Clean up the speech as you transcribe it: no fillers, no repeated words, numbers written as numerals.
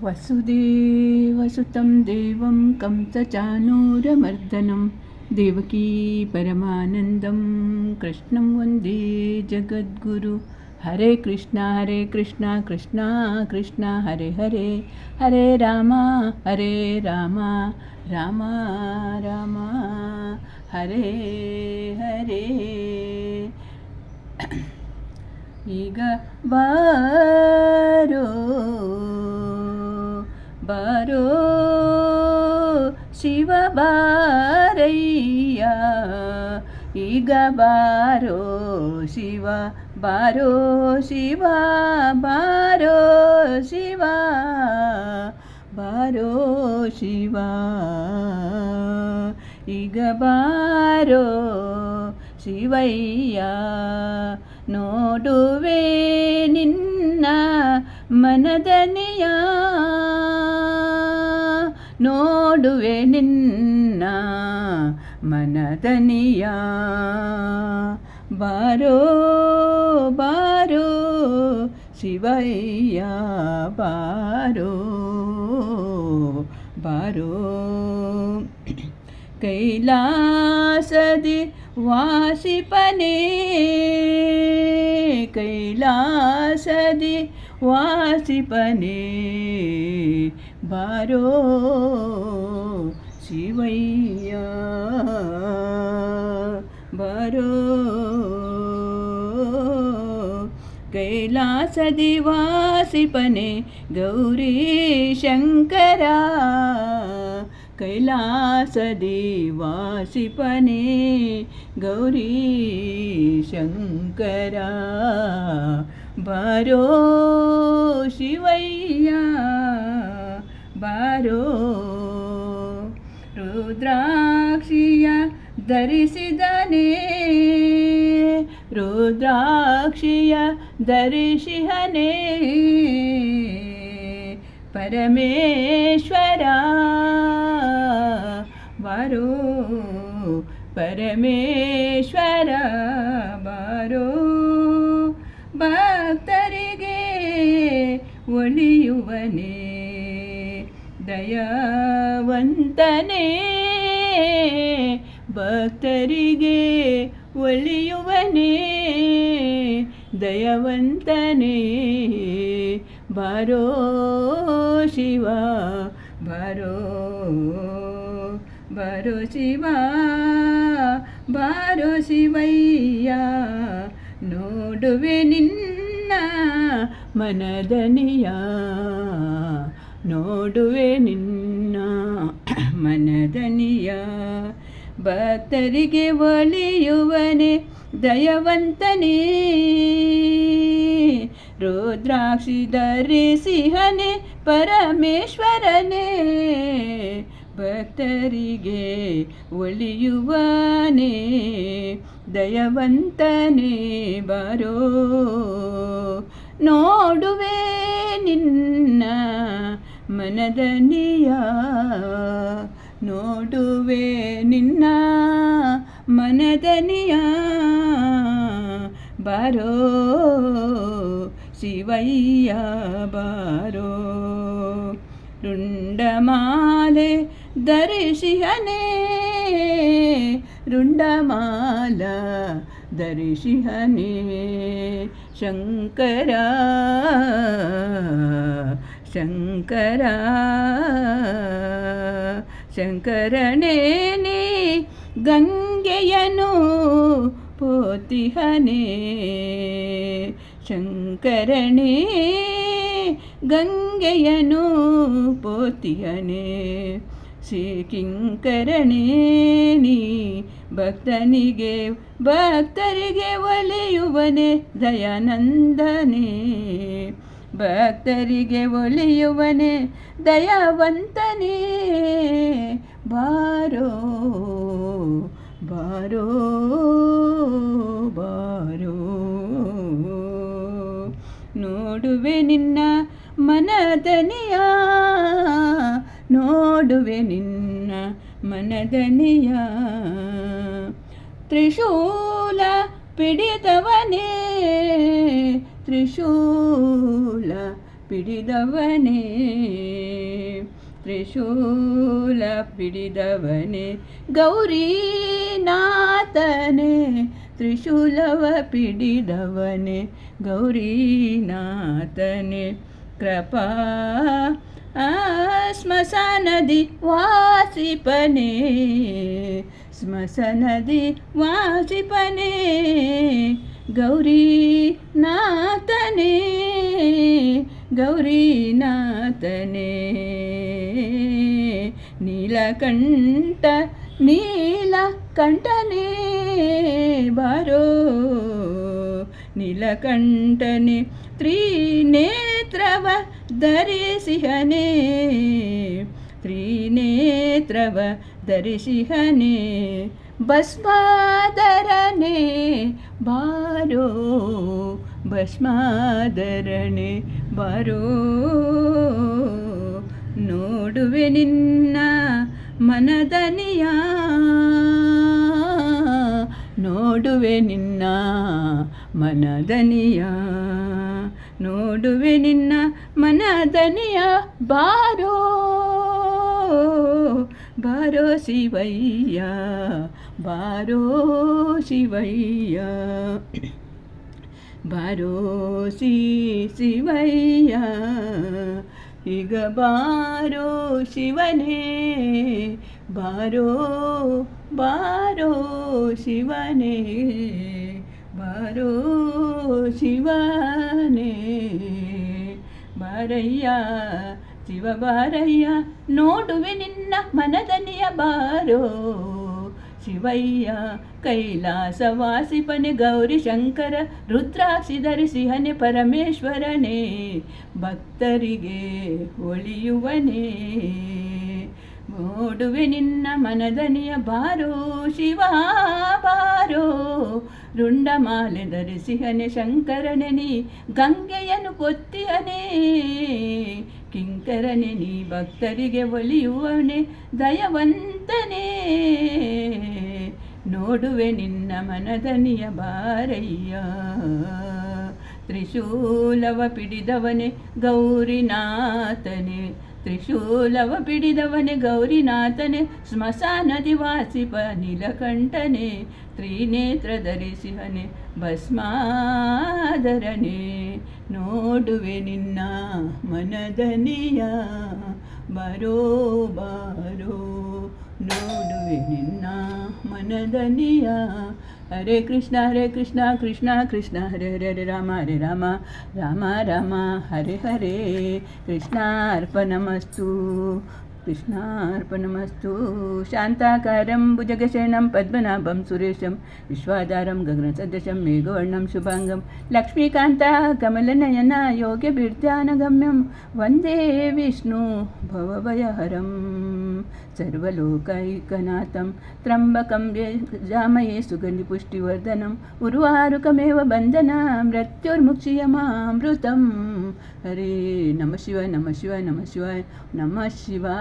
वसुदेवसुतं देवं कंसचानूरमर्दनं देवकी परमानन्दं कृष्णं वन्दे जगद्गुरु। हरे कृष्णा कृष्णा कृष्णा हरे हरे, हरे राम राम राम हरे हरे। ಈಗ ಬಾರೋ ಬಾರೋ ಶಿವ ಬಾರಯ್ಯ, ಈಗ ಬಾರೋ ಶಿವ ಬಾರೋ ಶಿವ ಬಾರೋ ಶಿವ ಬಾರೋ ಶಿವ, ಈಗ ಬಾರೋ ಶಿವಯ್ಯ, ನೋಡುವೆ ನಿನ್ನ ಮನದನಿಯ, ನೋಡುವೆ ನಿನ್ನ ಮನದನಿಯ, ಬಾರೋ ಬಾರೋ ಶಿವಯ್ಯ ಬಾರೋ ಬಾರೋ. ಕೈಲಾಸದಿ ವಾಸಿಪನೇ, ಕೈಲಾಸದಿ ವಾಸಿಪನೇ, ಬಾರೋ ಶಿವಯ್ಯ ಬಾರೋ. ಕೈಲಾಸದಿ ವಾಸಿಪನೇ ಗೌರಿ ಶಂಕರ, ಕೈಲಾಸದಿ ವಾಸಿಪನೇ ಗೌರಿ ಶಂಕರ, ಬಾರೋ ಶಿವಯ್ಯ ಬಾರೋ. ರುದ್ರಾಕ್ಷಿಯ ಧರಿಸಿದನೇ, ರುದ್ರಾಕ್ಷಿಯ ಧರಿಸಿಹನೇ, ಪರಮೇಶ್ವರ ಬಾರೋ ಪರಮೇಶ್ವರ ಬಾರೋ. ಭಕ್ತರಿಗೆ ಒಲಿಯುವನೇ ದಯಾವಂತನೇ, ಭಕ್ತರಿಗೆ ಒಲಿಯುವನೇ ದಯವಂತನೇ, ಬಾರೋ ಶಿವ ಬಾರೋ ಬಾರೋ ಶಿವ ಬಾರೋ ಶಿವಯ್ಯ, ನೋಡುವೆ ನಿನ್ನ ಮನದನಿಯ, ನೋಡುವೆ ನಿನ್ನ ಮನದನಿಯ, ಭಕ್ತರಿಗೆ ಒಲಿಯುವನೇ ದಯವಂತನೇ, ರುದ್ರಾಕ್ಷಿ ಧರಿಸಿಹನೇ ಪರಮೇಶ್ವರನೇ, ಭಕ್ತರಿಗೆ ಒಲಿಯುವನೇ ದಯವಂತನೇ, ಬಾರೋ ನೋಡುವೆ ನಿನ್ನ ಮನದನಿಯ, ನೋಡುವೆ ನಿನ್ನ ಮನದನಿಯ, ಬಾರೋ ಶಿವಯ್ಯ ಬಾರೋ. ರುಂಡಮಾಲೆ ಧರಿಸಿಹನೇ, ರುಂಡಮಾಲ ಧರಿಸಿಹನೇ, ಶಂಕರ ಶಂಕರ ಶಂಕರನೇ ನೀ ಗಂಗೆಯನು ಪೋತಿಹನೇ, ಶಂಕರನೇ ಗಂಗೆಯನು ಪೋತಿಹನೇ, ಶ್ರೀಕಿಂಕರನೇ ನೀ ಭಕ್ತನಿಗೆ ಭಕ್ತರಿಗೆ ಒಲಿಯುವನೇ ದಯಾನಂದನೇ, ಭಕ್ತರಿಗೆ ಒಲಿಯುವನೇ ದಯಾವಂತನೇ, ಬಾರೋ ಬಾರೋ ಬಾರೋ. ನೋಡುವೆ ನಿನ್ನ ಮನದನಿಯ, ನೋಡುವೆ ನಿನ್ನ ಮನದನಿಯ, ತ್ರಿಶೂಲ ಪಿಡಿದವನೇ ತ್ರಿಶೂಲ ಪಿಡಿದವನೇ ತ್ರಿಶೂಲ ಪಿಡಿದವನೇ ಗೌರೀನಾಥನೇ ತ್ರಿಶೂಲವ ಪಿಡಿದವನೇ ಗೌರೀನಾಥನೇ ಕೃಪಾ ಸ್ಮಶಾನದಿ ವಾಸಿಪನೇ ಸ್ಮಶಾನದಿ ವಾಸಿಪನೇ ಗೌರೀನಾಥನೇ ಗೌರೀನಾಥನೇ ನೀಲಕಂಠ ನೀಲಕಂಠನೇ ಬಾರೋ ನೀಲಕಂಠನೇ ತ್ರಿನೇತ್ರವ ಧರಿಸಿಹನೇ ತ್ರಿನೇತ್ರವ ಧರಿಸಿಹನೇ ಭಸ್ಮಾಧರನೇ ಬಾರೋ ಭಸ್ಮಾಧರನೇ ಬಾರೋ ನೋಡುವೆ ನಿನ್ನ ಮನದನಿಯ ನೋಡುವೆ ನಿನ್ನ ಮನದನಿಯ ನೋಡುವೆ ನಿನ್ನ ಮನದನಿಯ ಬಾರೋ ಬಾರೋ ಶಿವಯ್ಯ ಬಾರೋ ಶಿವಯ್ಯ ಬಾರೋ ಶಿವಯ್ಯ ಈಗ ಬಾರೋ ಶಿವನೇ ಬಾರೋ ಬಾರೋ ಶಿವನೇ ಬಾರೋ ಶಿವನೇ ಬಾರಯ್ಯ ಶಿವ ಬಾರಯ್ಯ ನೋಡುವೆ ನಿನ್ನ ಮನದನಿಯ ಬಾರೋ ಶಿವಯ್ಯ ಕೈಲಾಸವಾಸಿಪನೆ ಗೌರಿ ಶಂಕರ ರುದ್ರಾಕ್ಷಿ ಧರಿಸಿಹನೆ ಪರಮೇಶ್ವರನೇ ಭಕ್ತರಿಗೆ ಒಲಿಯುವನೇ ನೋಡುವೆ ನಿನ್ನ ಮನದನಿಯ ಬಾರೋ ಶಿವ ಬಾರೋ ರುಂಡಮಾಲೆ ಧರಿಸಿಹನೆ ಶಂಕರನೆ ನೀ ಗಂಗೆಯನ್ನು ಪೊತ್ತಿಹನೇ ಕಿಂಕರನೆ ನೀ ಭಕ್ತರಿಗೆ ಒಲಿಯುವನೇ ದಯವಂತನೇ ನೋಡುವೆ ನಿನ್ನ ಮನದನಿಯ ಬಾರಯ್ಯ ತ್ರಿಶೂಲವ ಪಿಡಿದವನೇ ಗೌರಿನಾಥನೇ ತ್ರಿಶೂಲವ ಪಿಡಿದವನೇ ಗೌರಿನಾಥನೇ ಸ್ಮಶಾನದಿ ವಾಸಿಪ ನೀಲಕಂಠನೇ ತ್ರಿನೇತ್ರ ಧರಿಸಿಹನೆ ಭಸ್ಮಾಧರನೇ ನೋಡುವೆ ನಿನ್ನ ಮನದನಿಯ ಬಾರೋ ಬಾರೋ ನೋಡುವೆ ನಿನ್ನ ಮನದನಿಯ ಹರೇ ಕೃಷ್ಣ ಕೃಷ್ಣ ಕೃಷ್ಣ ಹರೇ ಹರೇ ಹರೇ ರಾಮ ರಾಮ ರಾಮ ಹರೇ ಹರೇ ಕೃಷ್ಣಾರ್ಪಣಮಸ್ತು ಕೃಷ್ಣಾರ್ಪಣಮಸ್ತು ಶಾಂತಾಕಾರಂ ಭುಜಗಶಯನಂ ಪದ್ಮನಾಭಂ ಸುರೇಶಂ ವಿಶ್ವಾಧಾರಂ ಗಗನಸದೃಶಂ ಮೇಘವರ್ಣಂ ಶುಭಾಂಗಂ ಲಕ್ಷ್ಮೀಕಾಂತ ಕಮಲನಯನ ಯೋಗ್ಯಭಿರ್ಧ್ಯಾನಗಮ್ಯಂ ವಂದೇ ವಿಷ್ಣು ಭವಭಯಹರಂ ಸರ್ವಲೋಕೈಕನಾಥಂ ತ್ರ್ಯಂಬಕಂ ಯಜಾಮಹೇ ಸುಗಂಧಿಪುಷ್ಟಿವರ್ಧನಂ ಉರ್ವಾರುಕಮೇವ ಬಂಧನ ಮೃತ್ಯುರ್ಮುಕ್ಷೀಯಮಾಮೃತಂ ಹರೇ ನಮಃ ಶಿವಾಯ ನಮಃ ಶಿವಾಯ ನಮಃ ಶಿವಾಯ ನಮಃ ಶಿವಾಯ